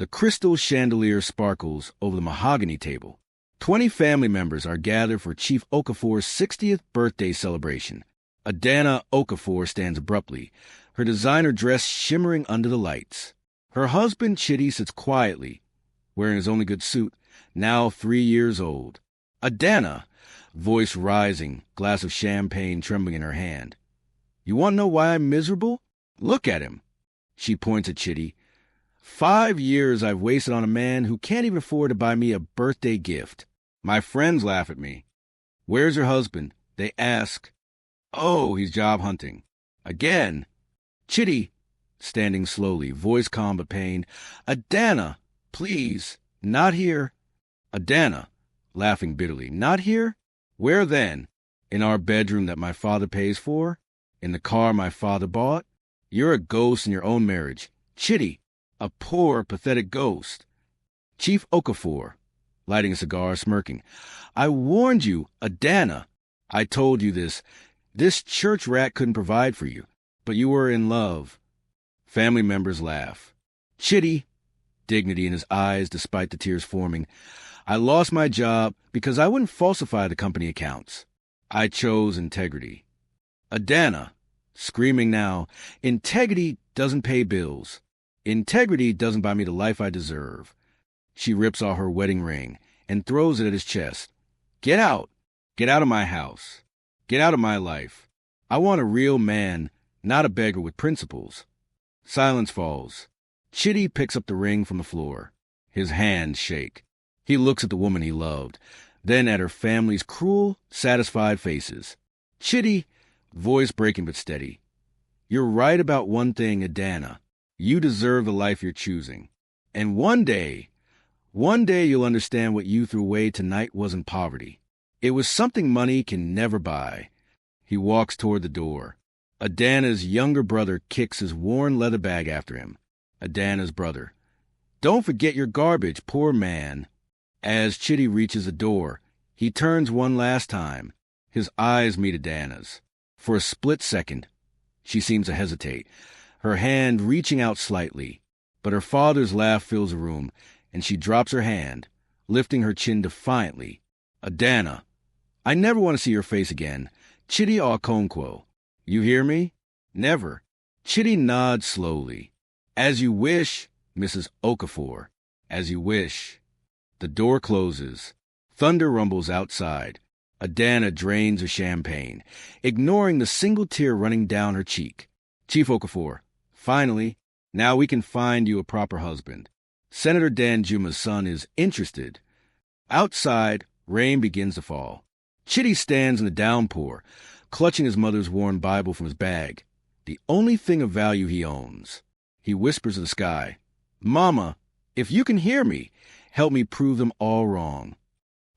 The crystal chandelier sparkles over the mahogany table. 20 family members are gathered for Chief Okafor's 60th birthday celebration. Adana Okafor stands abruptly, her designer dress shimmering under the lights. Her husband, Chitty, sits quietly, wearing his only good suit, now 3 years old. Adana, voice rising, glass of champagne trembling in her hand. You want to know why I'm miserable? Look at him. She points at Chitty. 5 years I've wasted on a man who can't even afford to buy me a birthday gift. My friends laugh at me. Where's your husband? They ask. Oh, he's job hunting. Again. Chitty, standing slowly, voice calm but pained. Adana, please, not here. Adana, laughing bitterly. Not here? Where then? In our bedroom that my father pays for? In the car my father bought? You're a ghost in your own marriage. Chitty, a poor, pathetic ghost. Chief Okafor, lighting a cigar, smirking. I warned you, Adana. I told you this. This church rat couldn't provide for you, but you were in love. Family members laugh. Chitty, dignity in his eyes despite the tears forming. I lost my job because I wouldn't falsify the company accounts. I chose integrity. Adana, screaming now, integrity doesn't pay bills. Integrity doesn't buy me the life I deserve. She rips off her wedding ring and throws it at his chest. Get out. Get out of my house. Get out of my life. I want a real man, not a beggar with principles. Silence falls. Chitty picks up the ring from the floor. His hands shake. He looks at the woman he loved, then at her family's cruel, satisfied faces. Chitty, voice breaking but steady. You're right about one thing, Adana. You deserve the life you're choosing. And one day you'll understand what you threw away tonight wasn't poverty. It was something money can never buy. He walks toward the door. Adana's younger brother kicks his worn leather bag after him. Adana's brother. Don't forget your garbage, poor man. As Chitty reaches the door, he turns one last time. His eyes meet Adana's. For a split second, she seems to hesitate, her hand reaching out slightly. But her father's laugh fills the room, and she drops her hand, lifting her chin defiantly. Adana, I never want to see your face again. Chitty Okonkwo. You hear me? Never. Chitty nods slowly. As you wish, Mrs. Okafor. As you wish. The door closes. Thunder rumbles outside. Adana drains her champagne, ignoring the single tear running down her cheek. Chief Okafor. Finally, now we can find you a proper husband. Senator Danjuma's son is interested. Outside, rain begins to fall. Chitty stands in the downpour, clutching his mother's worn Bible from his bag, the only thing of value he owns. He whispers to the sky, Mama, if you can hear me, help me prove them all wrong.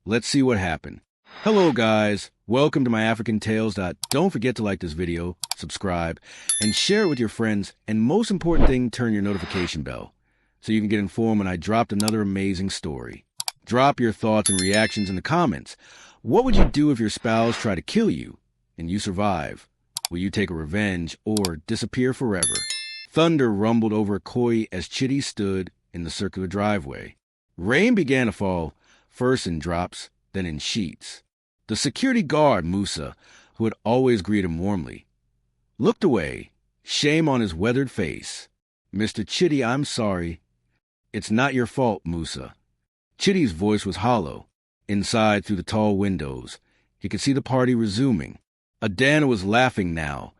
Let's see what happened. Hello, guys. Welcome to my Africantales. Don't forget to like this video, subscribe, and share it with your friends, and most important thing, turn your notification bell so you can get informed when I dropped another amazing story. Drop your thoughts and reactions in the comments. What would you do if your spouse tried to kill you and you survive? Will you take a revenge or disappear forever? Thunder rumbled over Koi as Chitty stood in the circular driveway. Rain began to fall, first in drops, then in sheets. The security guard, Musa, who had always greeted him warmly, looked away, shame on his weathered face. Mr. Chitty, I'm sorry. It's not your fault, Musa. Chitty's voice was hollow. Inside, through the tall windows, he could see the party resuming. Adana was laughing now,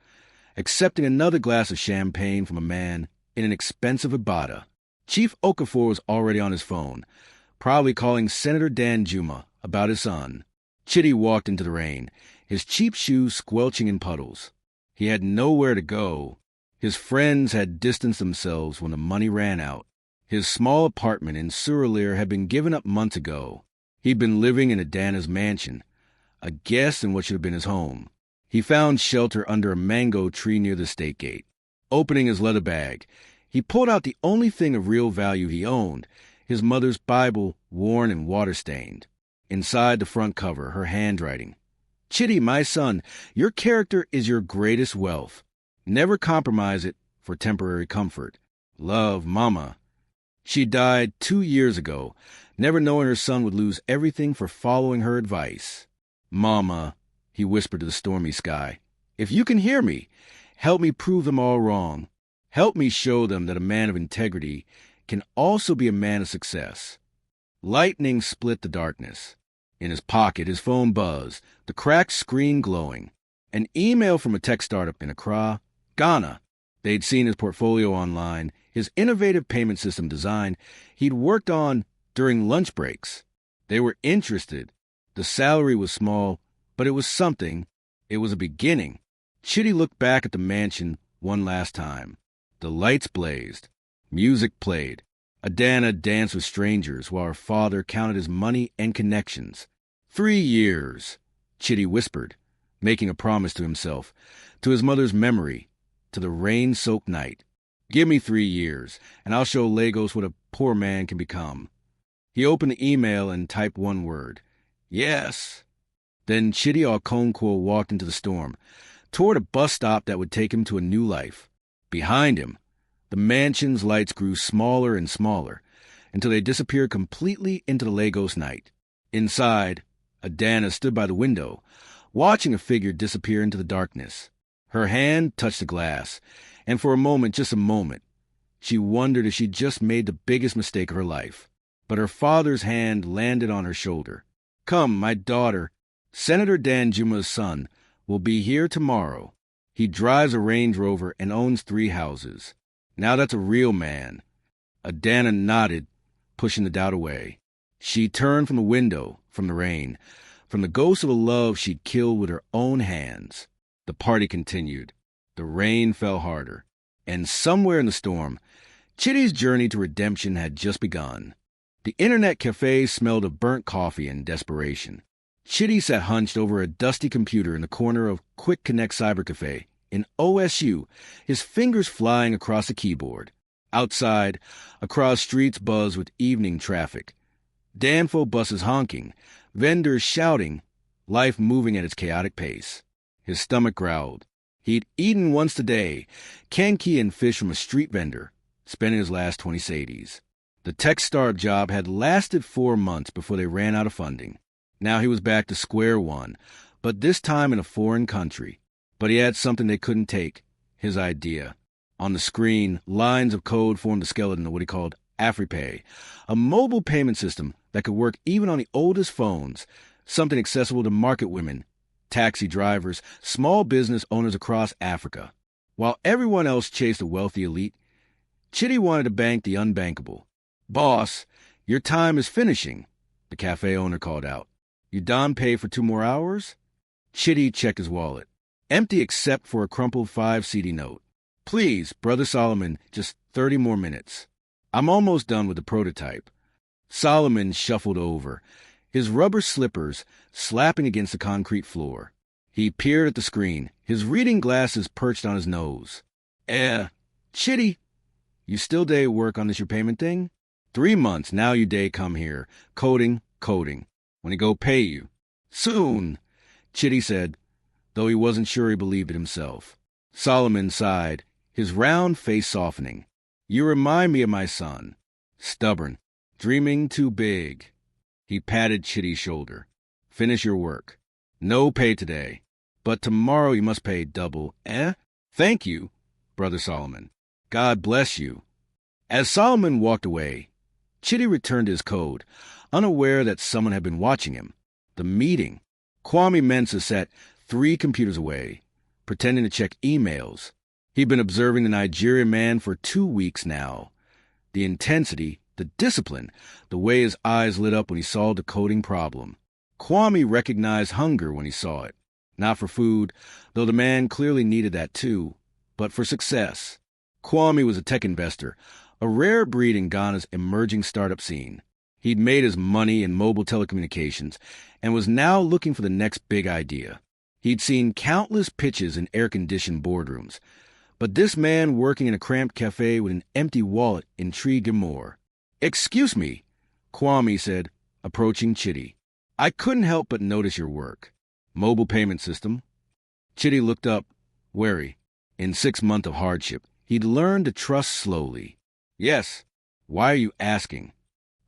accepting another glass of champagne from a man in an expensive abada. Chief Okafor was already on his phone, probably calling Senator Danjuma about his son. Chitty walked into the rain, his cheap shoes squelching in puddles. He had nowhere to go. His friends had distanced themselves when the money ran out. His small apartment in Surulere had been given up months ago. He'd been living in Adana's mansion, a guest in what should have been his home. He found shelter under a mango tree near the state gate. Opening his leather bag, he pulled out the only thing of real value he owned, his mother's Bible, worn and water-stained. Inside the front cover, her handwriting. Chitty, my son, your character is your greatest wealth. Never compromise it for temporary comfort. Love, Mama. She died 2 years ago, never knowing her son would lose everything for following her advice. Mama, he whispered to the stormy sky, if you can hear me, help me prove them all wrong. Help me show them that a man of integrity can also be a man of success. Lightning split the darkness. In his pocket, his phone buzzed, the cracked screen glowing. An email from a tech startup in Accra, Ghana. They'd seen his portfolio online, his innovative payment system design he'd worked on during lunch breaks. They were interested. The salary was small, but it was something. It was a beginning. Chitty looked back at the mansion one last time. The lights blazed. Music played. Adana danced with strangers while her father counted his money and connections. 3 years, Chitty whispered, making a promise to himself, to his mother's memory, to the rain-soaked night. Give me 3 years, and I'll show Lagos what a poor man can become. He opened the email and typed one word. Yes. Then Chitty Okonkwo walked into the storm, toward a bus stop that would take him to a new life. Behind him, the mansion's lights grew smaller and smaller, until they disappeared completely into the Lagos night. Inside, Adana stood by the window, watching a figure disappear into the darkness. Her hand touched the glass, and for a moment, just a moment, she wondered if she'd just made the biggest mistake of her life. But her father's hand landed on her shoulder. Come, my daughter. Senator Danjuma's son will be here tomorrow. He drives a Range Rover and owns 3 houses. Now that's a real man. Adana nodded, pushing the doubt away. She turned from the window, from the rain, from the ghost of a love she'd killed with her own hands. The party continued. The rain fell harder. And somewhere in the storm, Chitty's journey to redemption had just begun. The internet cafe smelled of burnt coffee and desperation. Chitty sat hunched over a dusty computer in the corner of Quick Connect Cyber Cafe in OSU, his fingers flying across the keyboard. Outside, across streets buzzed with evening traffic. Danfo buses honking, vendors shouting, life moving at its chaotic pace. His stomach growled. He'd eaten once today, kenki and fish from a street vendor, spending his last 20 cedis. The tech startup job had lasted 4 months before they ran out of funding. Now he was back to square one, but this time in a foreign country. But he had something they couldn't take, his idea. On the screen, lines of code formed the skeleton of what he called AfriPay, a mobile payment system that could work even on the oldest phones, something accessible to market women, taxi drivers, small business owners across Africa. While everyone else chased a wealthy elite, Chitty wanted to bank the unbankable. Boss, your time is finishing, the cafe owner called out. You done pay for 2 more hours? Chitty checked his wallet. Empty except for a crumpled 5 CD note. Please, Brother Solomon, just 30 more minutes. I'm almost done with the prototype. Solomon shuffled over, his rubber slippers slapping against the concrete floor. He peered at the screen, his reading glasses perched on his nose. Chitty, you still day work on this your payment thing? 3 months, now you day come here. Coding. When he go pay you. Soon, Chitty said, though he wasn't sure he believed it himself. Solomon sighed, his round face softening. You remind me of my son. Stubborn. Dreaming too big. He patted Chitty's shoulder. Finish your work. No pay today. But tomorrow you must pay double. Thank you, Brother Solomon. God bless you. As Solomon walked away, Chitty returned to his code, unaware that someone had been watching him. The meeting. Kwame Mensah sat 3 computers away, pretending to check emails. He'd been observing the Nigerian man for 2 weeks now. The intensity, the discipline, the way his eyes lit up when he solved a coding problem. Kwame recognized hunger when he saw it. Not for food, though the man clearly needed that too, but for success. Kwame was a tech investor, a rare breed in Ghana's emerging startup scene. He'd made his money in mobile telecommunications and was now looking for the next big idea. He'd seen countless pitches in air-conditioned boardrooms, but this man working in a cramped cafe with an empty wallet intrigued him more. Excuse me, Kwame said, approaching Chitty. I couldn't help but notice your work. Mobile payment system. Chitty looked up, wary. In 6 months of hardship, he'd learned to trust slowly. Yes, Why are you asking?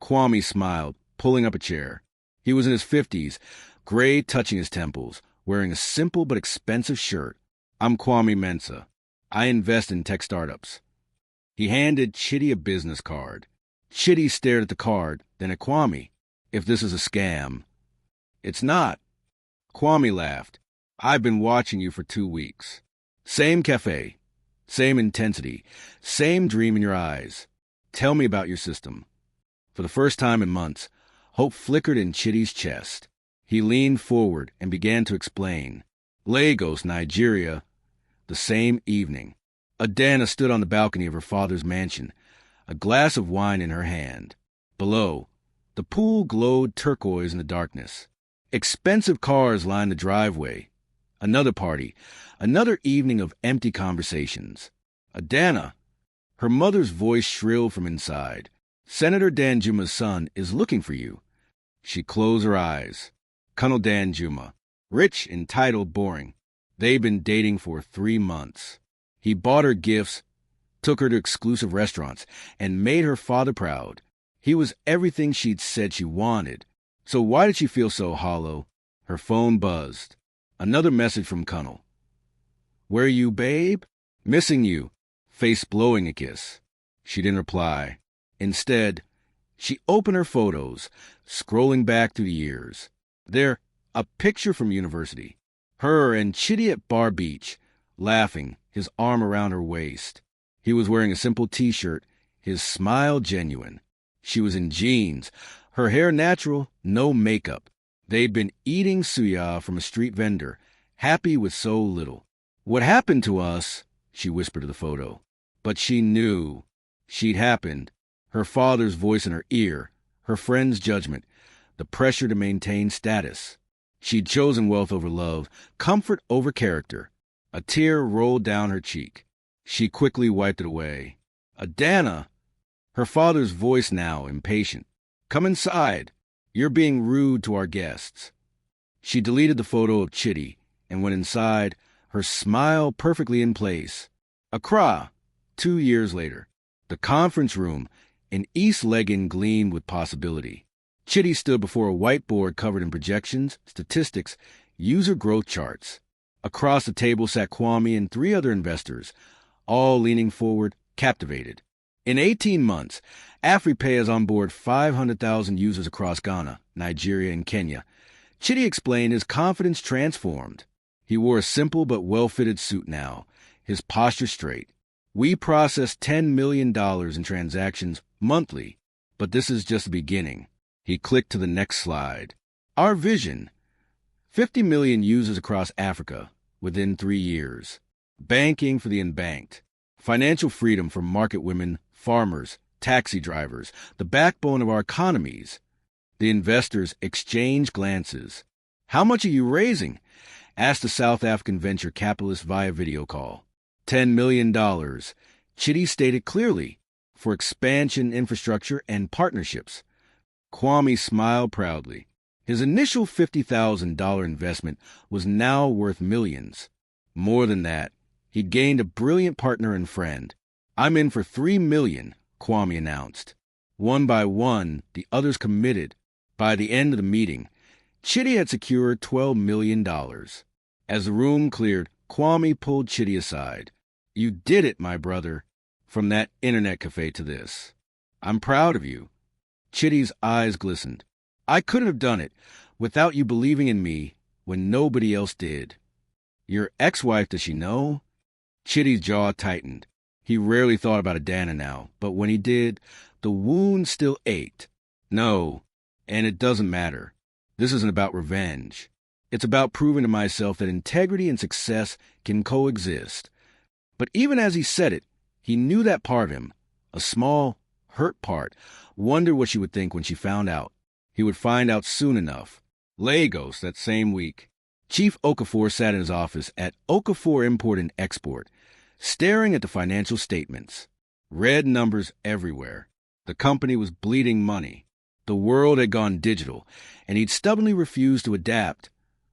Kwame smiled, pulling up a chair. He was in his 50s, gray touching his temples, wearing a simple but expensive shirt. I'm Kwame Mensah. I invest in tech startups. He handed Chitty a business card. Chitty stared at the card, then at Kwame. If this is a scam. It's not. Kwame laughed. I've been watching you for 2 weeks. Same cafe, same intensity, same dream in your eyes. Tell me about your system. For the first time in months, hope flickered in Chitty's chest. He leaned forward and began to explain. Lagos, Nigeria. The same evening. Adana stood on the balcony of her father's mansion, a glass of wine in her hand. Below, the pool glowed turquoise in the darkness. Expensive cars lined the driveway. Another party, another evening of empty conversations. Adana, her mother's voice shrilled from inside. Senator Danjuma's son is looking for you. She closed her eyes. Colonel Danjuma, rich, entitled, boring. They'd been dating for 3 months. He bought her gifts, took her to exclusive restaurants, and made her father proud. He was everything she'd said she wanted. So why did she feel so hollow? Her phone buzzed. Another message from Colonel. Where you, babe? Missing you. Face blowing a kiss. She didn't reply. Instead, she opened her photos, scrolling back through the years. There, a picture from university. Her and Chitty at Bar Beach, laughing, his arm around her waist. He was wearing a simple T-shirt, his smile genuine. She was in jeans, her hair natural, no makeup. They'd been eating suya from a street vendor, happy with so little. What happened to us? She whispered to the photo. But she knew. She'd happened. Her father's voice in her ear, her friend's judgment, the pressure to maintain status. She'd chosen wealth over love, comfort over character. A tear rolled down her cheek. She quickly wiped it away. Adana! Her father's voice now, impatient. Come inside. You're being rude to our guests. She deleted the photo of Chitty and went inside, her smile perfectly in place. Accra, 2 years later. The conference room in East Legon gleamed with possibility. Chitty stood before a whiteboard covered in projections, statistics, user growth charts. Across the table sat Kwame and 3 other investors, all leaning forward, captivated. In 18 months, Afripay has on board 500,000 users across Ghana, Nigeria, and Kenya. Chitty explained his confidence transformed. He wore a simple but well-fitted suit now, his posture straight. We process $10 million in transactions monthly, but this is just the beginning. He clicked to the next slide. Our vision: 50 million users across Africa within 3 years. Banking for the unbanked. Financial freedom for market women, farmers, taxi drivers, the backbone of our economies. The investors exchanged glances. How much are you raising? Asked the South African venture capitalist via video call. $10 million. Chitty stated clearly, for expansion, infrastructure, and partnerships. Kwame smiled proudly. His initial $50,000 investment was now worth millions. More than that, he'd gained a brilliant partner and friend. I'm in for $3 million, Kwame announced. One by one, the others committed. By the end of the meeting, Chitty had secured $12 million. As the room cleared, Kwame pulled Chitty aside. You did it, my brother. From that internet cafe to this. I'm proud of you. Chitty's eyes glistened. I couldn't have done it without you believing in me when nobody else did. Your ex-wife, does she know? Chitty's jaw tightened. He rarely thought about Adana now, but when he did, the wound still ached. No, and it doesn't matter. This isn't about revenge. It's about proving to myself that integrity and success can coexist. But even as he said it, he knew that part of him, a small, hurt part, wondered what she would think when she found out. He would find out soon enough. Lagos, that same week. Chief Okafor sat in his office at Okafor Import and Export, staring at the financial statements. Red numbers everywhere. The company was bleeding money. The world had gone digital, and he'd stubbornly refused to adapt,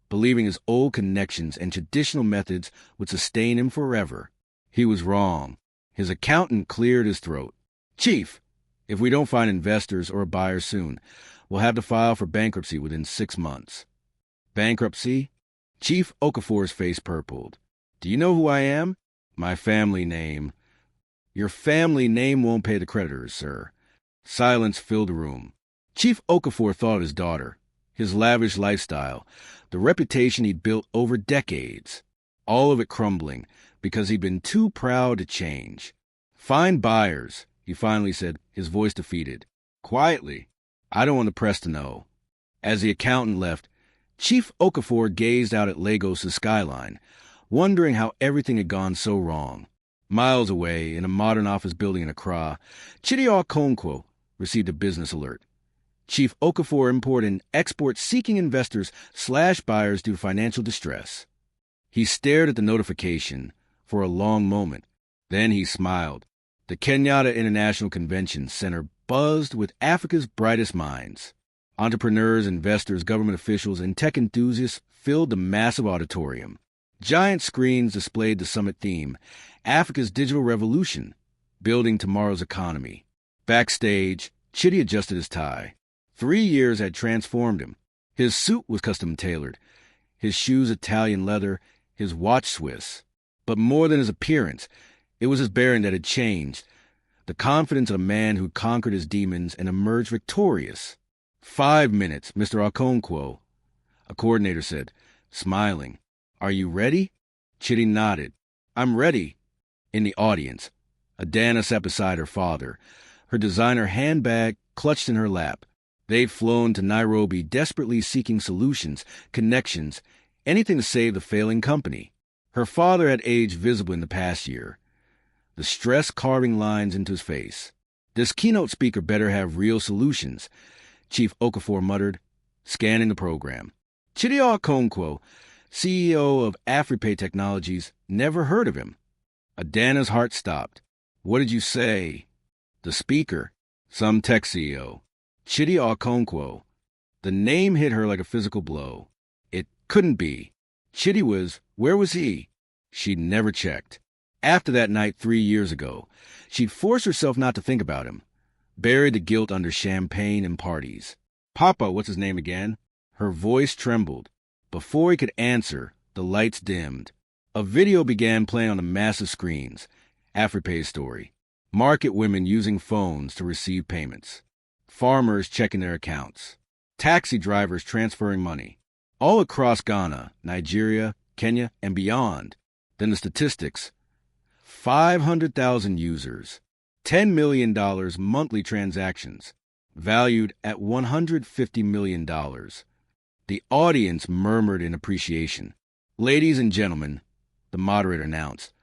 believing his old connections and traditional methods would sustain him forever. He was wrong. His accountant cleared his throat. Chief, If we don't find investors or a buyer soon, we'll have to file for bankruptcy within 6 months. Bankruptcy? Chief Okafor's face purpled. Do you know who I am? My family name. Your family name won't pay the creditors, sir. Silence filled the room. Chief Okafor thought of his daughter, his lavish lifestyle, the reputation he'd built over decades. All of it crumbling because he'd been too proud to change. Find buyers, he finally said, his voice defeated. Quietly. I don't want the press to know. As the accountant left, Chief Okafor gazed out at Lagos' skyline, wondering how everything had gone so wrong. Miles away, in a modern office building in Accra, Chidi Okonkwo received a business alert. Chief Okafor import and export seeking investors / buyers due to financial distress. He stared at the notification for a long moment. Then he smiled. The Kenyatta International Convention Center buzzed with Africa's brightest minds. Entrepreneurs, investors, government officials, and tech enthusiasts filled the massive auditorium. Giant screens displayed the summit theme, Africa's Digital Revolution, Building Tomorrow's Economy. Backstage, Chidi adjusted his tie. 3 years had transformed him. His suit was custom-tailored, his shoes Italian leather, his watch Swiss. But more than his appearance, it was his bearing that had changed, the confidence of a man who conquered his demons and emerged victorious. 5 minutes, Mr. Okonkwo, a coordinator said, smiling. Are you ready? Chidi nodded. I'm ready. In the audience, Adana sat beside her father, her designer handbag clutched in her lap. They'd flown to Nairobi desperately seeking solutions, connections, anything to save the failing company. Her father had aged visibly in the past year, the stress carving lines into his face. This keynote speaker better have real solutions, Chief Okafor muttered, scanning the program. Chidi Okonkwo, CEO of Afripay Technologies, never heard of him. Adana's heart stopped. What did you say? The speaker, some tech CEO. Chidi Okonkwo. The name hit her like a physical blow. It couldn't be. Where was he? She'd never checked. After that night 3 years ago, she'd forced herself not to think about him, buried the guilt under champagne and parties. Papa, what's his name again? Her voice trembled. Before he could answer, the lights dimmed. A video began playing on the massive screens. Afripay's story. Market women using phones to receive payments. Farmers checking their accounts. Taxi drivers transferring money. All across Ghana, Nigeria, Kenya, and beyond. Then the statistics. 500,000 users. $10 million monthly transactions. Valued at $150 million. The audience murmured in appreciation. Ladies and gentlemen, the moderator announced,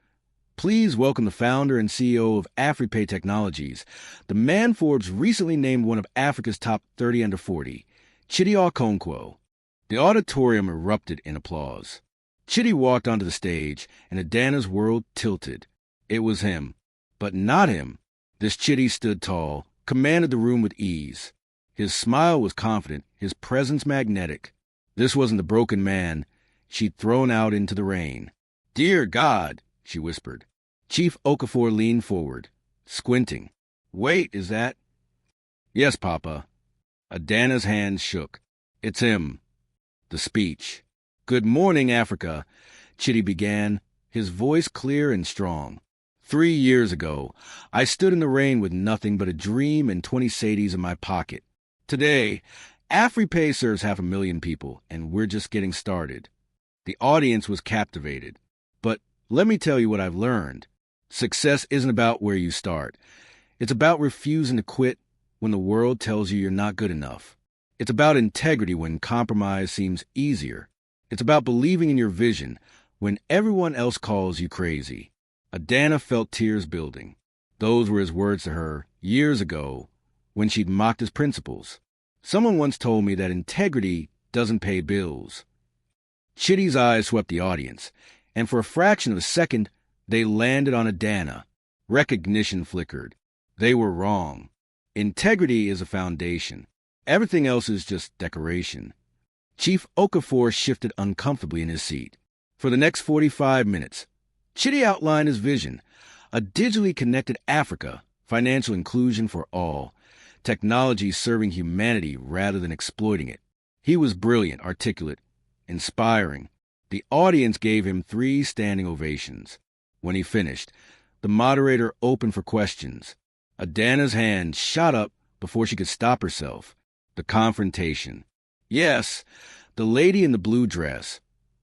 please welcome the founder and CEO of Afripay Technologies, the man Forbes recently named one of Africa's top 30 under 40, Chidi Okonkwo. The auditorium erupted in applause. Chidi walked onto the stage, and Adana's world tilted. It was him, but not him. This Chidi stood tall, commanded the room with ease. His smile was confident, his presence magnetic. This wasn't the broken man she'd thrown out into the rain. Dear God, she whispered. Chief Okafor leaned forward, squinting. Wait, is that? Yes, Papa. Adana's hands shook. It's him. The speech. Good morning, Africa, Chidi began, his voice clear and strong. 3 years ago, I stood in the rain with nothing but a dream and 20 cedis in my pocket. Today, Afripay serves 500,000 people, and we're just getting started. The audience was captivated. But let me tell you what I've learned. Success isn't about where you start. It's about refusing to quit when the world tells you you're not good enough. It's about integrity when compromise seems easier. It's about believing in your vision when everyone else calls you crazy. Adana felt tears building. Those were his words to her years ago when she'd mocked his principles. Someone once told me that integrity doesn't pay bills. Chidi's eyes swept the audience, and for a fraction of a second, they landed on Adana. Recognition flickered. They were wrong. Integrity is a foundation. Everything else is just decoration. Chief Okafor shifted uncomfortably in his seat. For the next 45 minutes, Chidi outlined his vision, a digitally connected Africa, financial inclusion for all, technology serving humanity rather than exploiting it. He was brilliant, articulate, inspiring. The audience gave him 3 standing ovations. When he finished, the moderator opened for questions. Adana's hand shot up before she could stop herself. The confrontation. Yes, the lady in the blue dress.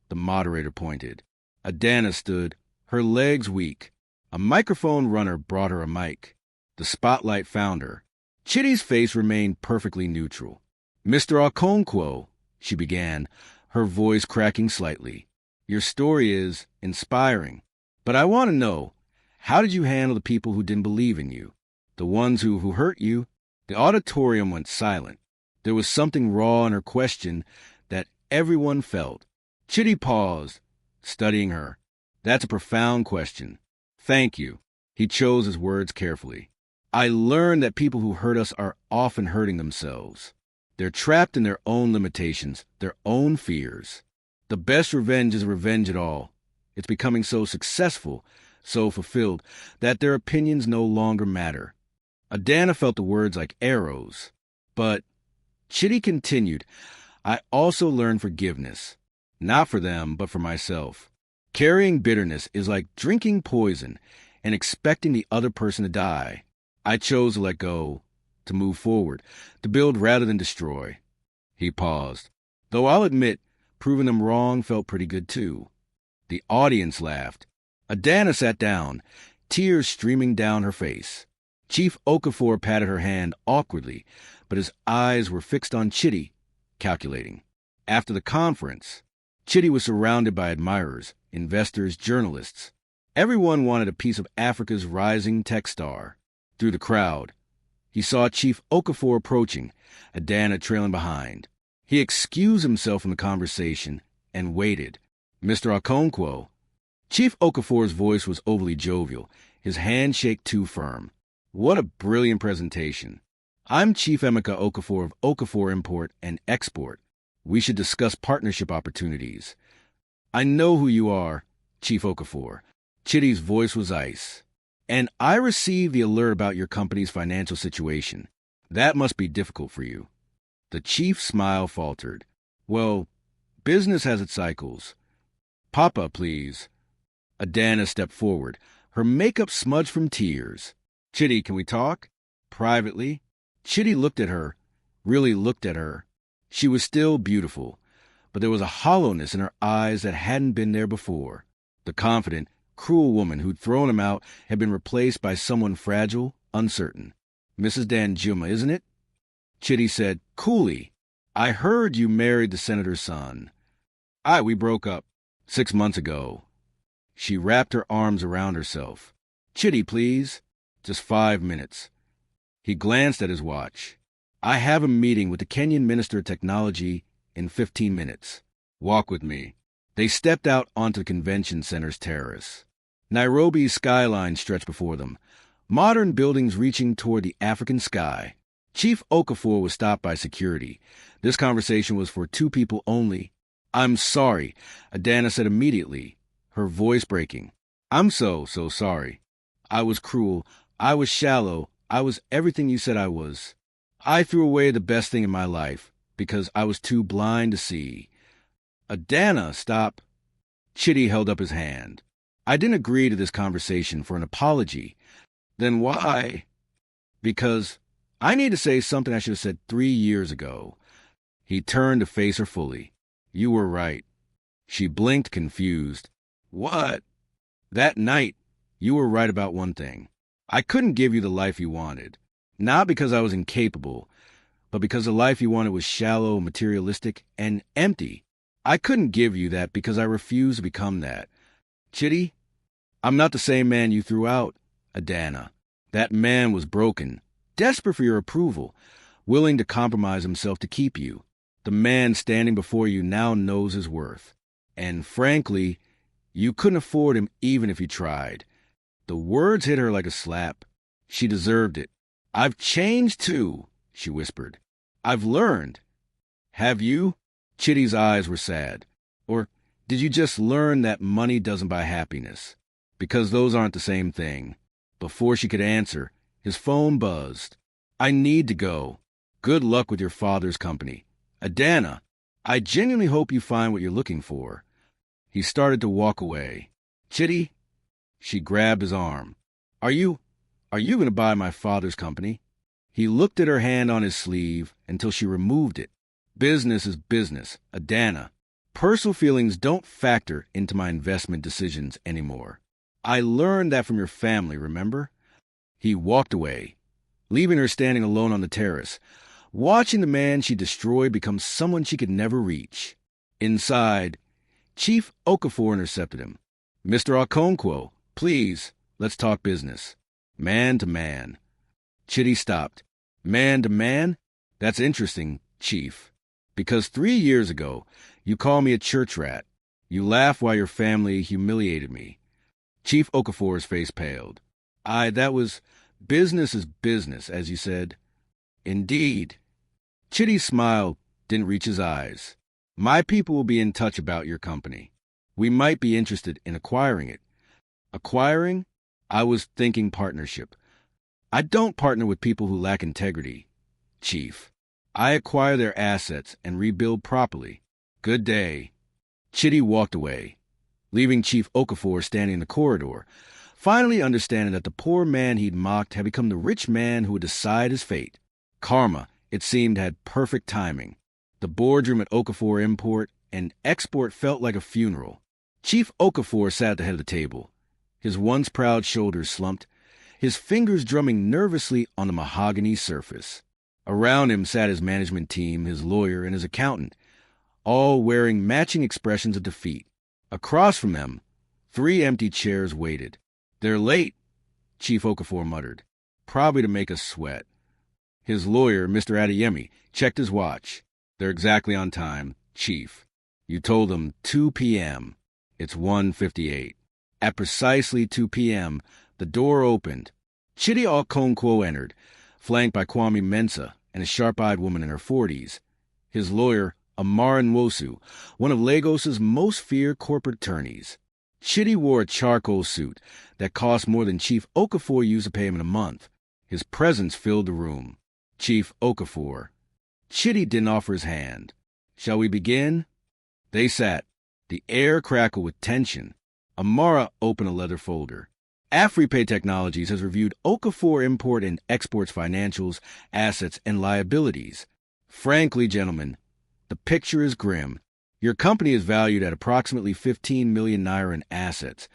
The moderator pointed. Adana stood, her legs weak. A microphone runner brought her a mic. The spotlight found her. Chitty's face remained perfectly neutral. Mr. Okonkwo, she began, her voice cracking slightly. Your story is inspiring. But I want to know, how did you handle the people who didn't believe in you? The ones who hurt you? The auditorium went silent. There was something raw in her question that everyone felt. Chitty paused, studying her. That's a profound question. Thank you. He chose his words carefully. I learned that people who hurt us are often hurting themselves. They're trapped in their own limitations, their own fears. The best revenge is revenge at all. It's becoming so successful, so fulfilled, that their opinions no longer matter. Adana felt the words like arrows. But, Chitty continued, I also learned forgiveness. Not for them, but for myself. Carrying bitterness is like drinking poison and expecting the other person to die. I chose to let go, to move forward, to build rather than destroy. He paused. Though I'll admit, proving them wrong felt pretty good too. The audience laughed. Adana sat down, tears streaming down her face. Chief Okafor patted her hand awkwardly, but his eyes were fixed on Chitty, calculating. After the conference, Chitty was surrounded by admirers, investors, journalists. Everyone wanted a piece of Africa's rising tech star. Through the crowd, he saw Chief Okafor approaching, Adana trailing behind. He excused himself from the conversation and waited. Mr. Okonkwo. Chief Okafor's voice was overly jovial, his handshake too firm. What a brilliant presentation. I'm Chief Emeka Okafor of Okafor Import and Export. We should discuss partnership opportunities. I know who you are, Chief Okafor. Chitty's voice was ice. And I received the alert about your company's financial situation. That must be difficult for you. The chief's smile faltered. Well, business has its cycles. Papa, please. Adana stepped forward, her makeup smudged from tears. Chitty, can we talk? Privately. Chitty looked at her, really looked at her. She was still beautiful, but there was a hollowness in her eyes that hadn't been there before. The confident, cruel woman who'd thrown him out had been replaced by someone fragile, uncertain. Mrs. Danjuma, isn't it? Chitty said, coolly, I heard you married the senator's son. We broke up 6 months ago. She wrapped her arms around herself. Chitty, please. Just 5 minutes. He glanced at his watch. I have a meeting with the Kenyan Minister of Technology in 15 minutes. Walk with me. They stepped out onto the convention center's terrace. Nairobi's skyline stretched before them, modern buildings reaching toward the African sky. Chief Okafor was stopped by security. This conversation was for 2 people only. I'm sorry, Adana said immediately, her voice breaking. I'm so sorry. I was cruel. I was shallow. I was everything you said I was. I threw away the best thing in my life because I was too blind to see. Adana, stop. Chitty held up his hand. I didn't agree to this conversation for an apology. Then why? Because I need to say something I should have said 3 years ago. He turned to face her fully. You were right. She blinked, confused. What? That night, you were right about one thing. I couldn't give you the life you wanted. Not because I was incapable, but because the life you wanted was shallow, materialistic, and empty. I couldn't give you that because I refused to become that. Chitty, I'm not the same man you threw out, Adana. That man was broken, desperate for your approval, willing to compromise himself to keep you. The man standing before you now knows his worth. And frankly, you couldn't afford him even if you tried. The words hit her like a slap. She deserved it. I've changed too, she whispered. I've learned. Have you? Chitty's eyes were sad. Or did you just learn that money doesn't buy happiness? Because those aren't the same thing. Before she could answer, his phone buzzed. I need to go. Good luck with your father's company. Adana, I genuinely hope you find what you're looking for. He started to walk away. Chitty, she grabbed his arm. Are you going to buy my father's company? He looked at her hand on his sleeve until she removed it. Business is business, Adana. Personal feelings don't factor into my investment decisions anymore. I learned that from your family, remember? He walked away, leaving her standing alone on the terrace, watching the man she destroyed become someone she could never reach. Inside, Chief Okafor intercepted him. Mr. Okonkwo, please, let's talk business. Man to man. Chitty stopped. Man to man? That's interesting, Chief. Because 3 years ago, you called me a church rat. You laughed while your family humiliated me. Chief Okafor's face paled. That was business is business, as you said. Indeed. Chitty's smile didn't reach his eyes. My people will be in touch about your company. We might be interested in acquiring it. Acquiring? I was thinking partnership. I don't partner with people who lack integrity, Chief. I acquire their assets and rebuild properly. Good day. Chitty walked away, leaving Chief Okafor standing in the corridor, finally understanding that the poor man he'd mocked had become the rich man who would decide his fate. Karma, it seemed, had perfect timing. The boardroom at Okafor Import and Export felt like a funeral. Chief Okafor sat at the head of the table, his once proud shoulders slumped, his fingers drumming nervously on the mahogany surface. Around him sat his management team, his lawyer, and his accountant, all wearing matching expressions of defeat. Across from them, 3 empty chairs waited. They're late, Chief Okafor muttered, probably to make us sweat. His lawyer, Mr. Adeyemi, checked his watch. They're exactly on time, Chief. You told them 2 p.m. It's 1:58. At precisely 2 p.m., the door opened. Chitty Okonkwo entered, flanked by Kwame Mensah and a sharp-eyed woman in her 40s. His lawyer, Amara Nwosu, one of Lagos's most feared corporate attorneys. Chitty wore a charcoal suit that cost more than Chief Okafor used to pay him in a month. His presence filled the room. Chief Okafor. Chitty didn't offer his hand. Shall we begin? They sat. The air crackled with tension. Amara opened a leather folder. Afripay Technologies has reviewed Okafor Import and Export's financials, assets, and liabilities. Frankly, gentlemen, the picture is grim. Your company is valued at approximately 15 million naira in assets,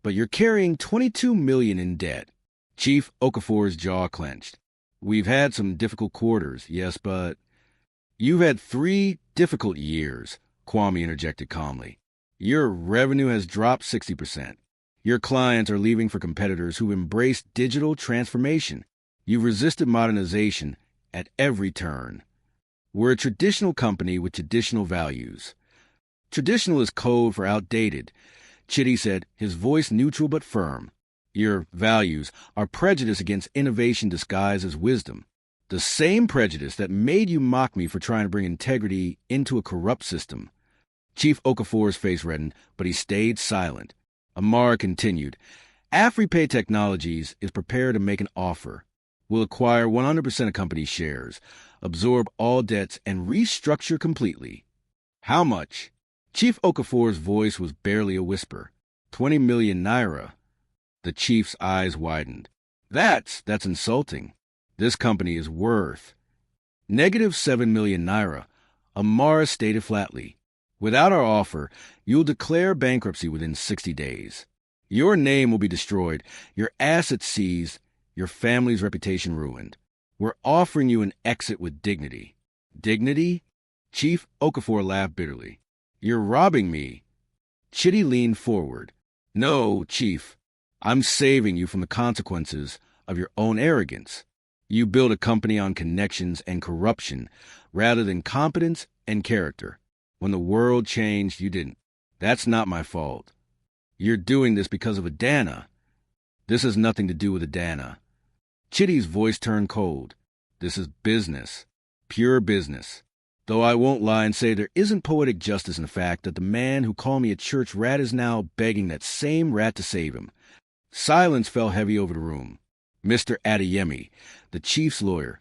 but you're carrying 22 million in debt. Chief Okafor's jaw clenched. We've had some difficult quarters, yes, but... You've had 3 difficult years, Kwame interjected calmly. Your revenue has dropped 60%. Your clients are leaving for competitors who embrace digital transformation. You've resisted modernization at every turn. We're a traditional company with traditional values. Traditional is code for outdated, Chitty said, his voice neutral but firm. Your values are prejudice against innovation disguised as wisdom. The same prejudice that made you mock me for trying to bring integrity into a corrupt system. Chief Okafor's face reddened, but he stayed silent. Amara continued, Afripay Technologies is prepared to make an offer. We'll acquire 100% of company shares, absorb all debts, and restructure completely. How much? Chief Okafor's voice was barely a whisper. 20 million naira. The chief's eyes widened. That's insulting. This company is worth. -7 million naira, Amara stated flatly. Without our offer, you'll declare bankruptcy within 60 days. Your name will be destroyed, your assets seized, your family's reputation ruined. We're offering you an exit with dignity. Dignity? Chief Okafor laughed bitterly. You're robbing me. Chitty leaned forward. No, Chief. I'm saving you from the consequences of your own arrogance. You built a company on connections and corruption rather than competence and character. When the world changed, you didn't. That's not my fault. You're doing this because of Adana. This has nothing to do with Adana. Chitty's voice turned cold. This is business. Pure business. Though I won't lie and say there isn't poetic justice in the fact that the man who called me a church rat is now begging that same rat to save him. Silence fell heavy over the room. Mr. Adeyemi, the chief's lawyer,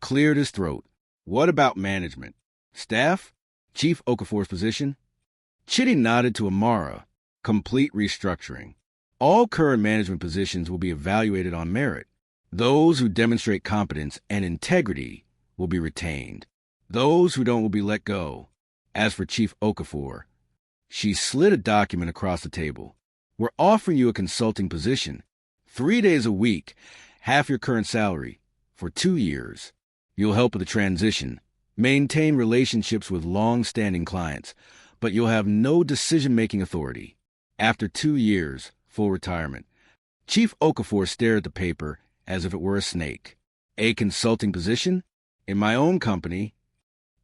cleared his throat. What about management? Staff? Chief Okafor's position? Chitty nodded to Amara. Complete restructuring. All current management positions will be evaluated on merit. Those who demonstrate competence and integrity will be retained. Those who don't will be let go. As for Chief Okafor, she slid a document across the table. We're offering you a consulting position. 3 days a week, half your current salary, for 2 years. You'll help with the transition, maintain relationships with long-standing clients, but you'll have no decision-making authority. After 2 years, full retirement. Chief Okafor stared at the paper as if it were a snake. A consulting position? In my own company?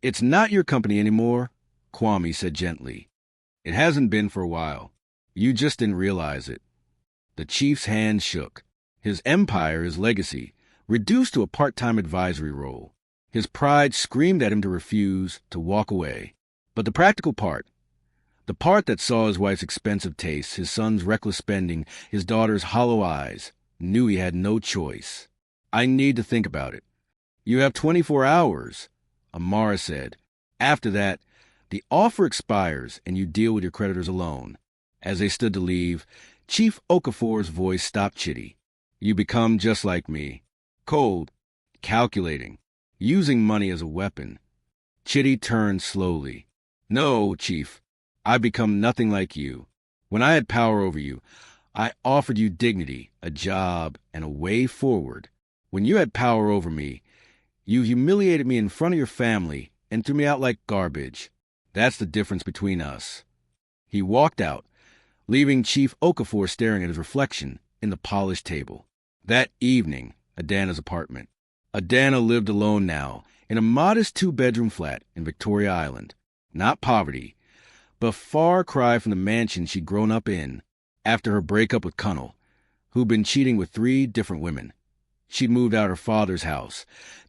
It's not your company anymore, Kwame said gently. It hasn't been for a while. You just didn't realize it. The chief's hand shook. His empire, his legacy, reduced to a part-time advisory role. His pride screamed at him to refuse, to walk away. But the practical part, the part that saw his wife's expensive tastes, his son's reckless spending, his daughter's hollow eyes, knew he had no choice. I need to think about it. You have 24 hours, Amara said. After that, the offer expires and you deal with your creditors alone. As they stood to leave, Chief Okafor's voice stopped Chitty. You become just like me. Cold, calculating, using money as a weapon. Chitty turned slowly. No, Chief, I've become nothing like you. When I had power over you, I offered you dignity, a job, and a way forward. When you had power over me, you humiliated me in front of your family and threw me out like garbage. That's the difference between us. He walked out, leaving Chief Okafor staring at his reflection in the polished table. That evening, Adana's apartment. Adana lived alone now, in a modest 2-bedroom flat in Victoria Island. Not poverty, but a far cry from the mansion she'd grown up in after her breakup with Cunnell, who'd been cheating with 3 different women. She'd moved out of her father's house,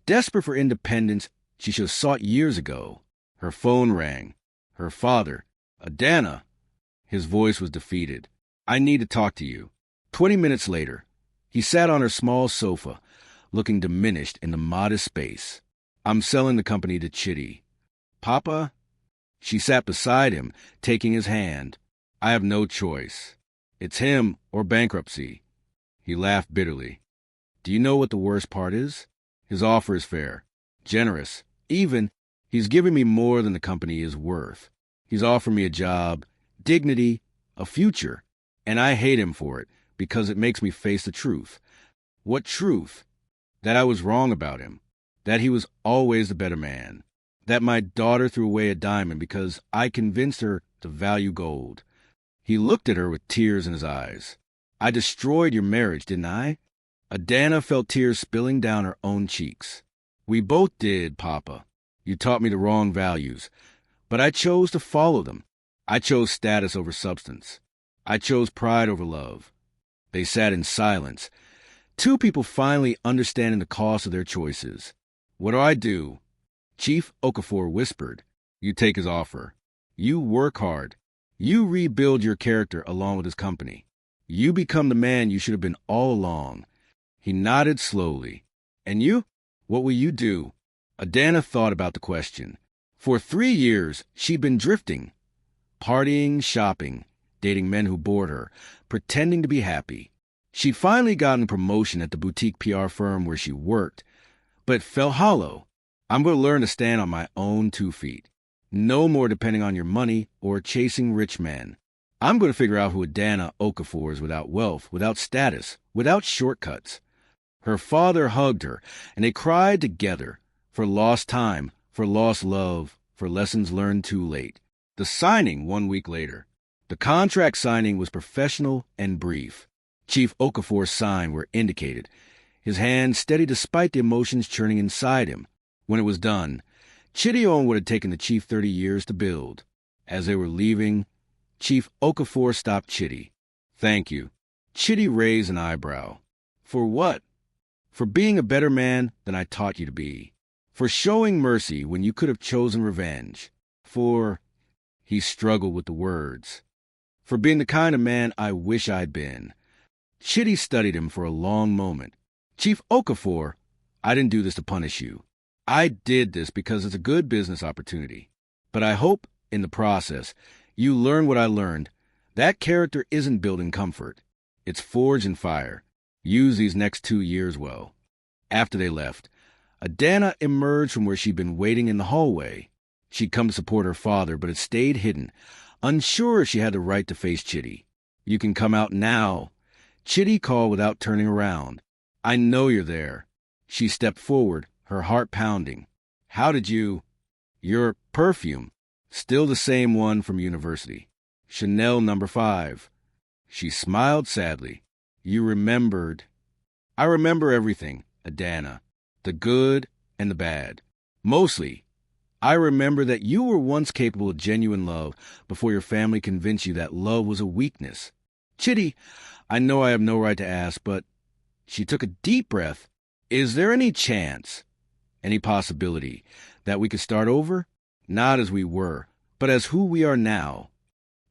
desperate for independence she should have sought years ago. Her phone rang. Her father, Adana. His voice was defeated. I need to talk to you. 20 minutes later, he sat on her small sofa, looking diminished in the modest space. I'm selling the company to Chitty. Papa? She sat beside him, taking his hand. I have no choice. It's him or bankruptcy. He laughed bitterly. Do you know what the worst part is? His offer is fair, generous, even. He's giving me more than the company is worth. He's offered me a job, dignity, a future, and I hate him for it because it makes me face the truth. What truth? That I was wrong about him, that he was always the better man, that my daughter threw away a diamond because I convinced her to value gold. He looked at her with tears in his eyes. I destroyed your marriage, didn't I? Adana felt tears spilling down her own cheeks. We both did, Papa. You taught me the wrong values, but I chose to follow them. I chose status over substance. I chose pride over love. They sat in silence, 2 people finally understanding the cost of their choices. What do? Chief Okafor whispered. You take his offer. You work hard. You rebuild your character along with his company. You become the man you should have been all along. He nodded slowly. And you? What will you do? Adana thought about the question. For 3 years, she'd been drifting, partying, shopping, dating men who bored her, pretending to be happy. She'd finally gotten a promotion at the boutique PR firm where she worked, but it felt hollow. I'm going to learn to stand on my own 2 feet. No more depending on your money or chasing rich men. I'm going to figure out who Adana Okafor is without wealth, without status, without shortcuts. Her father hugged her, and they cried together for lost time, for lost love, for lessons learned too late. The signing 1 week later. The contract signing was professional and brief. Chief Okafor's sign were indicated, his hand steady despite the emotions churning inside him. When it was done, Chitty owned what had taken the chief 30 years to build. As they were leaving, Chief Okafor stopped Chitty. Thank you. Chitty raised an eyebrow. For what? For being a better man than I taught you to be. For showing mercy when you could have chosen revenge. He struggled with the words. For being the kind of man I wish I'd been. Chitty studied him for a long moment. Chief Okafor, I didn't do this to punish you. I did this because it's a good business opportunity. But I hope, in the process, you learn what I learned. That character isn't built in comfort. It's forged in fire. Use these next 2 years well." After they left, Adana emerged from where she'd been waiting in the hallway. She'd come to support her father, but had stayed hidden, unsure if she had the right to face Chitty. "You can come out now." Chitty called without turning around. "I know you're there." She stepped forward, her heart pounding. "How did you—" "Your perfume. Still the same one from university. Chanel number 5. She smiled sadly. "You remembered." "I remember everything, Adana. The good and the bad. Mostly, I remember that you were once capable of genuine love before your family convinced you that love was a weakness. Chitty, I know I have no right to ask, but—" She took a deep breath. "Is there any chance, any possibility, that we could start over? Not as we were, but as who we are now."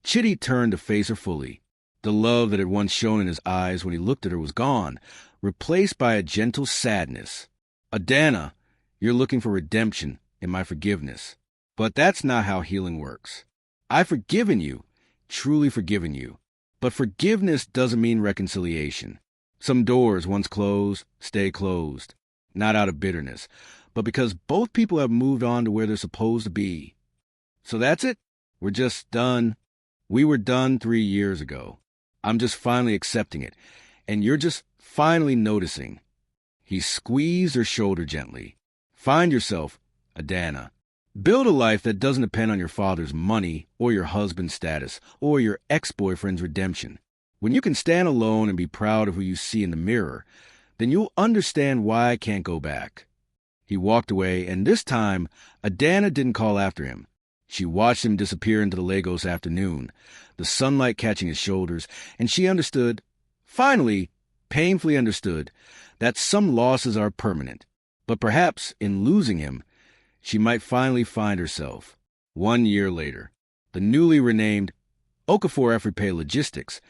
Chitty turned to face her fully. The love that had once shone in his eyes when he looked at her was gone, replaced by a gentle sadness. "Adana, you're looking for redemption in my forgiveness. But that's not how healing works. I've forgiven you, truly forgiven you. But forgiveness doesn't mean reconciliation. Some doors, once closed, stay closed. Not out of bitterness, but because both people have moved on to where they're supposed to be. So that's it? We're just done. We were done 3 years ago. I'm just finally accepting it, and you're just finally noticing." He squeezed her shoulder gently. "Find yourself, Adana. Build a life that doesn't depend on your father's money or your husband's status or your ex-boyfriend's redemption. When you can stand alone and be proud of who you see in the mirror, then you'll understand why I can't go back." He walked away, and this time, Adana didn't call after him. She watched him disappear into the Lagos afternoon, the sunlight catching his shoulders, and she understood, finally, painfully understood, that some losses are permanent. But perhaps, in losing him, she might finally find herself. 1 year later, the newly renamed Okafor Afripe Logistics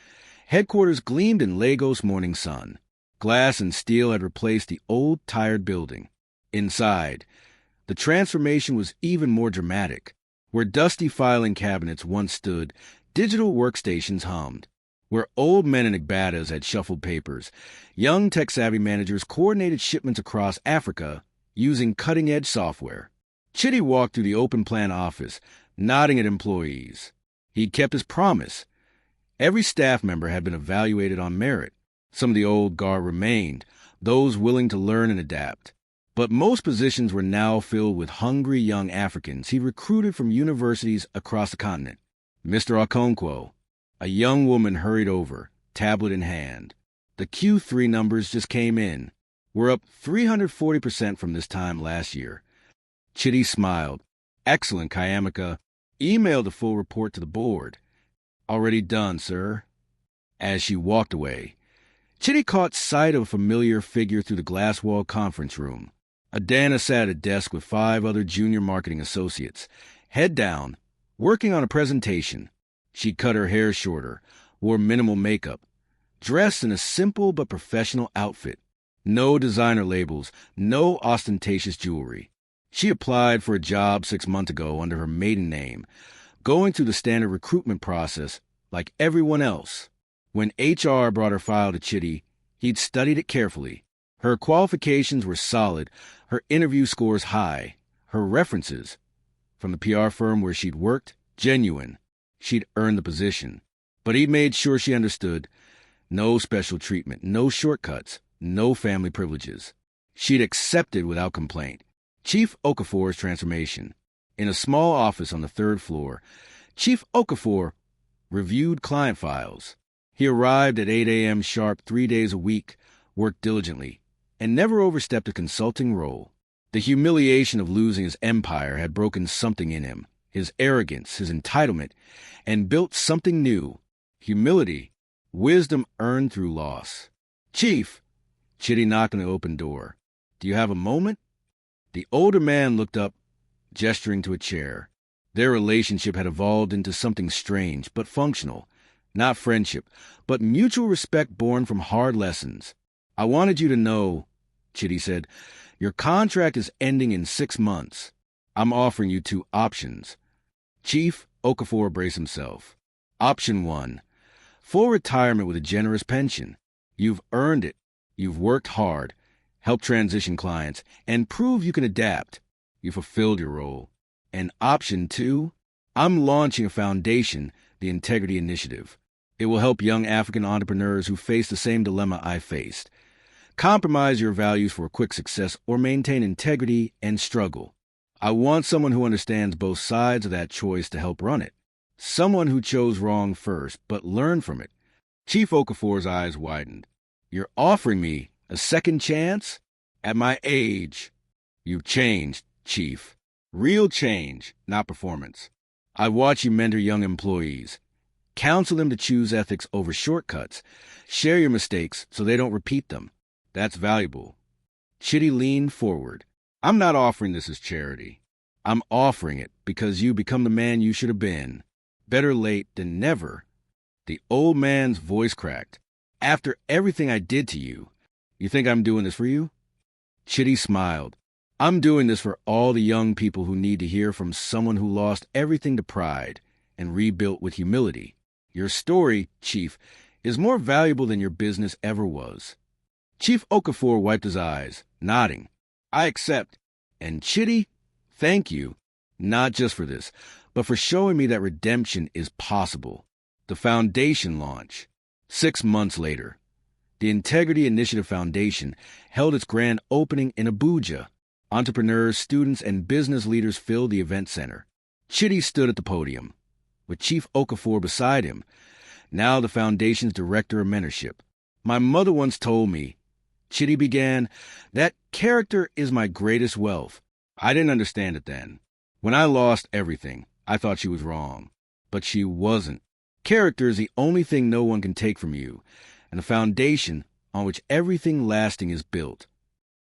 headquarters gleamed in Lagos' morning sun. Glass and steel had replaced the old, tired building. Inside, the transformation was even more dramatic. Where dusty filing cabinets once stood, digital workstations hummed. Where old men in agbadas had shuffled papers, young tech-savvy managers coordinated shipments across Africa using cutting-edge software. Chitty walked through the open-plan office, nodding at employees. He'd kept his promise. Every staff member had been evaluated on merit. Some of the old guard remained, those willing to learn and adapt. But most positions were now filled with hungry young Africans he recruited from universities across the continent. "Mr. Okonkwo." A young woman hurried over, tablet in hand. "The Q3 numbers just came in. We're up 340% from this time last year." Chitty smiled. "Excellent, Kayamika. Emailed the full report to the board." "Already done, sir." As she walked away, Chitty caught sight of a familiar figure through the glass-walled conference room. Adana sat at a desk with 5 other junior marketing associates, head down, working on a presentation. She'd cut her hair shorter, wore minimal makeup, dressed in a simple but professional outfit. No designer labels, no ostentatious jewelry. She applied for a job 6 months ago under her maiden name, going through the standard recruitment process like everyone else. When HR brought her file to Chitty, he'd studied it carefully. Her qualifications were solid, her interview scores high, her references from the PR firm where she'd worked, genuine. She'd earned the position. But he'd made sure she understood. No special treatment, no shortcuts, no family privileges. She'd accepted without complaint. Chief Okafor's transformation. In a small office on the 3rd floor, Chief Okafor reviewed client files. He arrived at 8 a.m. sharp 3 days a week, worked diligently, and never overstepped a consulting role. The humiliation of losing his empire had broken something in him, his arrogance, his entitlement, and built something new, humility, wisdom earned through loss. "Chief," Chitty knocked on the open door. "Do you have a moment?" The older man looked up, gesturing to a chair. Their relationship had evolved into something strange but functional. Not friendship, but mutual respect born from hard lessons. "I wanted you to know," Chitty said, Your contract is ending in 6 months. I'm offering you 2 options. Chief Okafor braced himself. Option 1. Full retirement with a generous pension. You've earned it. You've worked hard, helped transition clients, and proved you can adapt. You fulfilled your role. And option 2, I'm launching a foundation, the Integrity Initiative. It will help young African entrepreneurs who face the same dilemma I faced. Compromise your values for a quick success or maintain integrity and struggle. I want someone who understands both sides of that choice to help run it. Someone who chose wrong first, but learned from it. Chief Okafor's eyes widened. You're offering me a second chance? At my age. You've changed, Chief. Real change, not performance. I watch you mentor young employees. Counsel them to choose ethics over shortcuts. Share your mistakes so they don't repeat them. That's valuable. Chitty leaned forward. I'm not offering this as charity. I'm offering it because you become the man you should have been. Better late than never. The old man's voice cracked. After everything I did to you, you think I'm doing this for you? Chitty smiled. I'm doing this for all the young people who need to hear from someone who lost everything to pride and rebuilt with humility. Your story, Chief, is more valuable than your business ever was. Chief Okafor wiped his eyes, nodding. I accept. And Chitty, thank you, not just for this, but for showing me that redemption is possible. The foundation launch. 6 months later, the Integrity Initiative Foundation held its grand opening in Abuja. Entrepreneurs, students, and business leaders filled the event center. Chitty stood at the podium, with Chief Okafor beside him, now the foundation's director of mentorship. My mother once told me, Chitty began, that character is my greatest wealth. I didn't understand it then. When I lost everything, I thought she was wrong. But she wasn't. Character is the only thing no one can take from you, and the foundation on which everything lasting is built.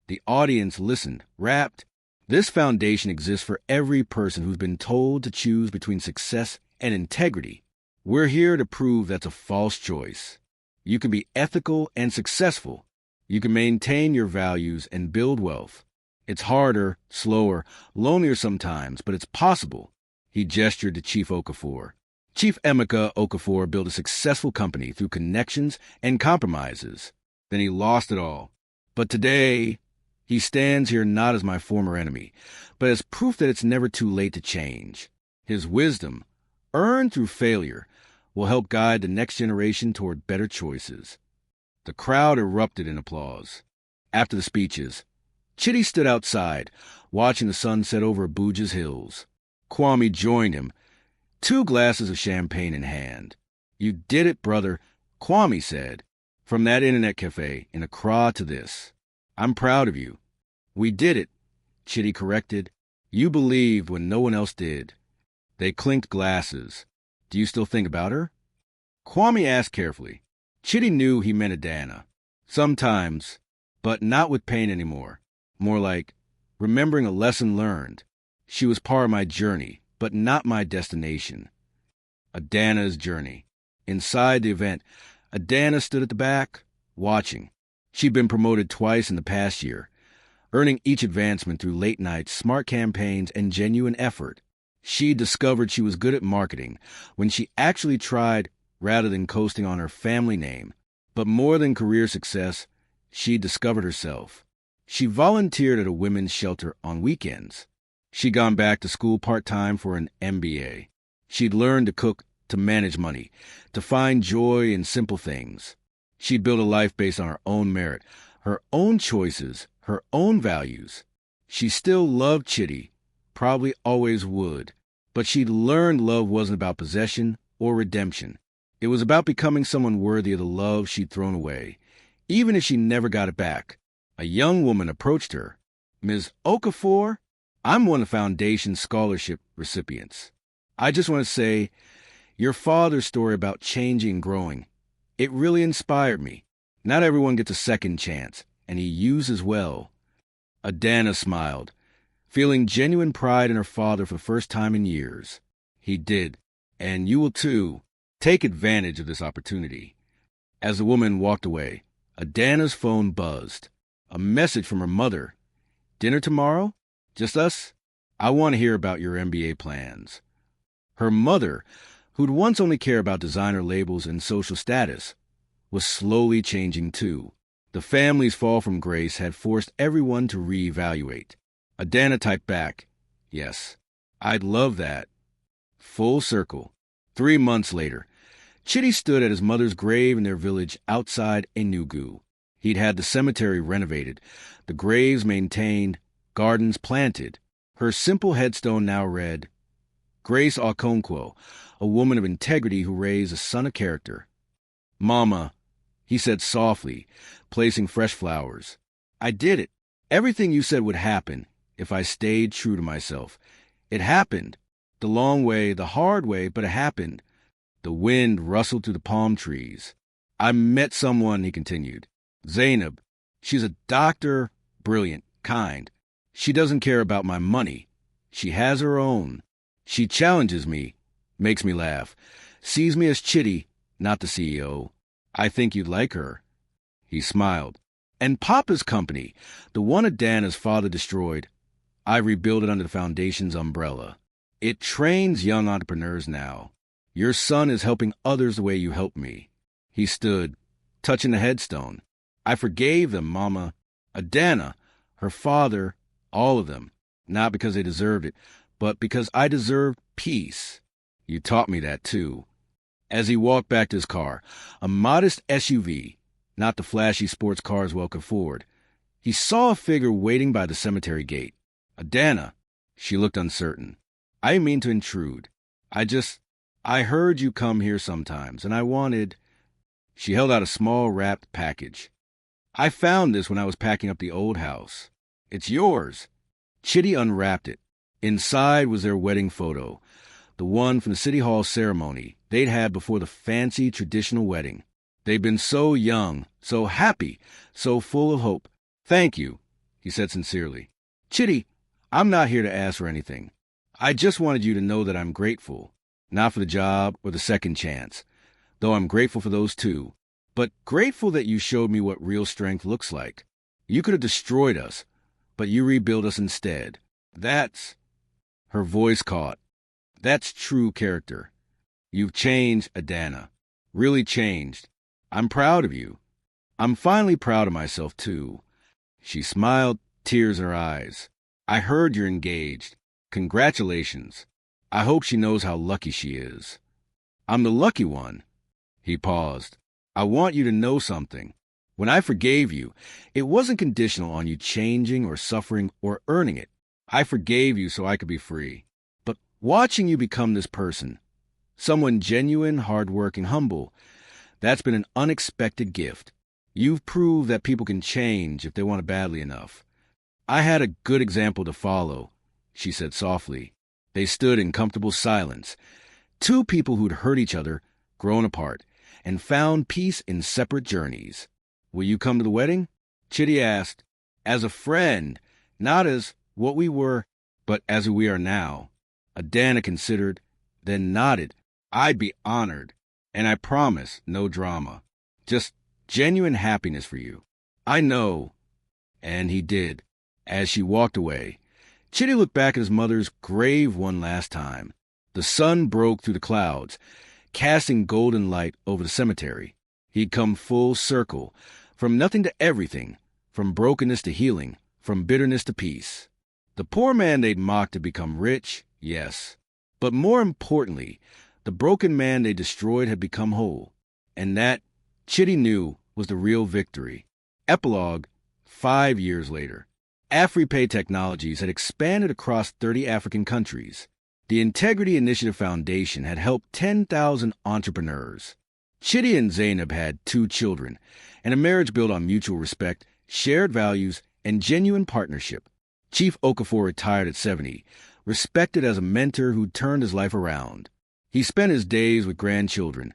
The audience listened, rapt. This foundation exists for every person who's been told to choose between success and integrity. We're here to prove that's a false choice. You can be ethical and successful. You can maintain your values and build wealth. It's harder, slower, lonelier sometimes, but it's possible. He gestured to Chief Okafor. Chief Emeka Okafor built a successful company through connections and compromises. Then he lost it all. But today, he stands here not as my former enemy, but as proof that it's never too late to change. His wisdom, earned through failure, will help guide the next generation toward better choices. The crowd erupted in applause. After the speeches, Chitty stood outside, watching the sun set over Abuja's hills. Kwame joined him, 2 glasses of champagne in hand. You did it, brother, Kwame said. From that internet cafe in Accra to this. I'm proud of you. We did it, Chitty corrected. You believed when no one else did. They clinked glasses. Do you still think about her? Kwame asked carefully. Chitty knew he meant Adana. Sometimes, but not with pain anymore. More like remembering a lesson learned. She was part of my journey, but not my destination. Adana's journey. Inside the event, Adana stood at the back, watching. She'd been promoted twice in the past year, earning each advancement through late nights, smart campaigns, and genuine effort. She discovered she was good at marketing when she actually tried rather than coasting on her family name. But more than career success, she discovered herself. She volunteered at a women's shelter on weekends. She'd gone back to school part-time for an MBA. She'd learned to cook, to manage money, to find joy in simple things. She'd built a life based on her own merit, her own choices, her own values. She still loved Chitty, probably always would, but she'd learned love wasn't about possession or redemption. It was about becoming someone worthy of the love she'd thrown away, even if she never got it back. A young woman approached her. Ms. Okafor, I'm one of the Foundation's scholarship recipients. I just want to say, your father's story about changing and growing, it really inspired me. Not everyone gets a second chance, and he uses well. Adana smiled, feeling genuine pride in her father for the first time in years. He did, and you will too. Take advantage of this opportunity. As the woman walked away, Adana's phone buzzed. A message from her mother. Dinner tomorrow? Just us? I want to hear about your MBA plans. Her mother, who'd once only cared about designer labels and social status, was slowly changing too. The family's fall from grace had forced everyone to reevaluate. Adana typed back, "Yes, I'd love that." Full circle. 3 months later, Chitty stood at his mother's grave in their village outside Enugu. He'd had the cemetery renovated, the graves maintained, gardens planted. Her simple headstone now read, "Grace Okonkwo, a woman of integrity who raised a son of character." "Mama," he said softly, placing fresh flowers, "I did it. Everything you said would happen if I stayed true to myself. It happened. The long way, the hard way, but it happened." The wind rustled through the palm trees. "I met someone," he continued. "Zainab. She's a doctor, brilliant, kind. She doesn't care about my money. She has her own. She challenges me, makes me laugh, sees me as Chitty, not the CEO. I think you'd like her." He smiled. "And Papa's company, the one Adana's father destroyed, I rebuilt it under the Foundation's umbrella. It trains young entrepreneurs now. Your son is helping others the way you helped me." He stood, touching the headstone. "I forgave them, Mama. Adana, her father, all of them. Not because they deserved it, but because I deserved peace. You taught me that, too." As he walked back to his car, a modest SUV, not the flashy sports cars well could afford, he saw a figure waiting by the cemetery gate. "Adana." She looked uncertain. "I didn't mean to intrude. I heard you come here sometimes, and I wanted—" She held out a small wrapped package. "I found this when I was packing up the old house. It's yours." Chitty unwrapped it. Inside was their wedding photo, the one from the City Hall ceremony they'd had before the fancy traditional wedding. They'd been so young, so happy, so full of hope. "Thank you," he said sincerely. "Chitty, I'm not here to ask for anything. I just wanted you to know that I'm grateful. Not for the job or the second chance, though I'm grateful for those too, but grateful that you showed me what real strength looks like. You could have destroyed us, but you rebuilt us instead. That's—" Her voice caught. "That's true character. You've changed, Adana. Really changed. I'm proud of you. I'm finally proud of myself, too." She smiled, tears in her eyes. "I heard you're engaged. Congratulations. I hope she knows how lucky she is." "I'm the lucky one." He paused. "I want you to know something. When I forgave you, it wasn't conditional on you changing or suffering or earning it. I forgave you so I could be free. But watching you become this person, someone genuine, hardworking, humble, that's been an unexpected gift. You've proved that people can change if they want it badly enough. I had a good example to follow," she said softly. They stood in comfortable silence, two people who'd hurt each other, grown apart, and found peace in separate journeys. "Will you come to the wedding?" Chitty asked. "As a friend, not as what we were, but as who we are now." Adana considered, then nodded. "I'd be honored, and I promise no drama. Just genuine happiness for you." "I know." And he did. As she walked away, Chitty looked back at his mother's grave one last time. The sun broke through the clouds, casting golden light over the cemetery. He'd come full circle, from nothing to everything, from brokenness to healing, from bitterness to peace. The poor man they'd mocked had become rich, yes. But more importantly, the broken man they destroyed had become whole. And that, Chitty knew, was the real victory. Epilogue, 5 years later. AfriPay Technologies had expanded across 30 African countries. The Integrity Initiative Foundation had helped 10,000 entrepreneurs. Chitty and Zainab had 2 children, and a marriage built on mutual respect, shared values, and genuine partnership. Chief Okafor retired at 70, respected as a mentor who turned his life around. He spent his days with grandchildren,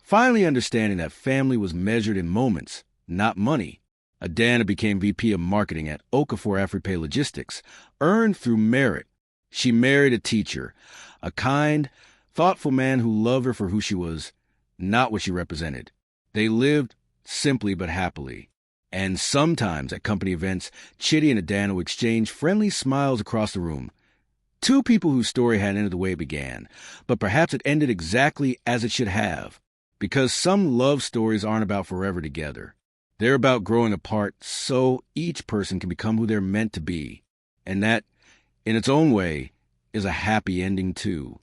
finally understanding that family was measured in moments, not money. Adana became VP of Marketing at Okafor AfriPay Logistics, earned through merit. She married a teacher, a kind, thoughtful man who loved her for who she was, not what she represented. They lived simply but happily. And sometimes at company events, Chitty and Adana will exchange friendly smiles across the room. Two people whose story had ended the way it began, but perhaps it ended exactly as it should have. Because some love stories aren't about forever together. They're about growing apart so each person can become who they're meant to be. And that, in its own way, is a happy ending too.